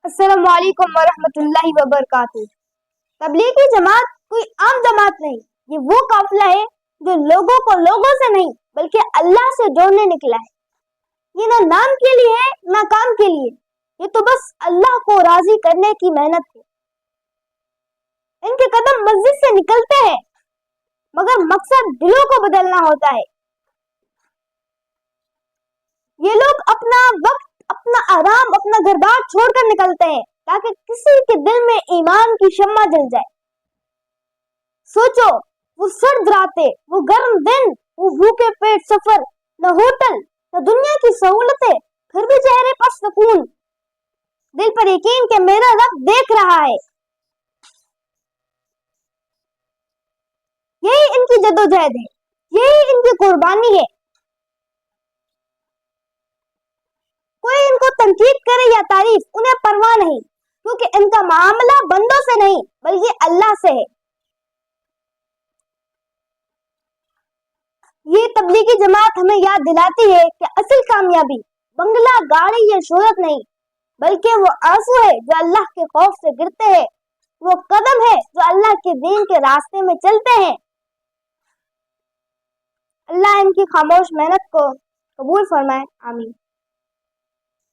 السلام علیکم ورحمۃ اللہ وبرکاتہ۔ تبلیغی جماعت کوئی عام جماعت نہیں، یہ وہ قافلہ ہے جو لوگوں کو لوگوں سے نہیں بلکہ اللہ سے جوڑنے نکلا ہے۔ یہ نہ نام کے لیے ہے نہ کام کے لیے، یہ تو بس اللہ کو راضی کرنے کی محنت ہے۔ ان کے قدم مسجد سے نکلتے ہیں مگر مقصد دلوں کو بدلنا ہوتا ہے۔ یہ لوگ اپنا وقت، اپنا آرام، اپنا گھر بار چھوڑ کر نکلتے ہیں تاکہ کسی کے دل میں ایمان کی شمع جل جائے۔ سوچو، وہ سرد راتیں، وہ گرم دن، وہ بھوکے پیٹ سفر، نہ ہوٹل نہ دنیا کی سہولتیں، پھر بھی چہرے پر سکون، دل پر یقین کہ میرا رب دیکھ رہا ہے۔ یہی ان کی جدوجہد ہے، یہی ان کی قربانی ہے۔ کوئی ان کو تنقید کرے یا تعریف، انہیں پرواہ نہیں، کیونکہ ان کا معاملہ بندوں سے نہیں بلکہ اللہ سے ہے۔ یہ تبلیغی جماعت ہمیں یاد دلاتی ہے کہ اصل کامیابی بنگلہ، گاڑی یا شہرت نہیں، بلکہ وہ آنسو ہے جو اللہ کے خوف سے گرتے ہیں، وہ قدم ہے جو اللہ کے دین کے راستے میں چلتے ہیں۔ اللہ ان کی خاموش محنت کو قبول فرمائے، آمین۔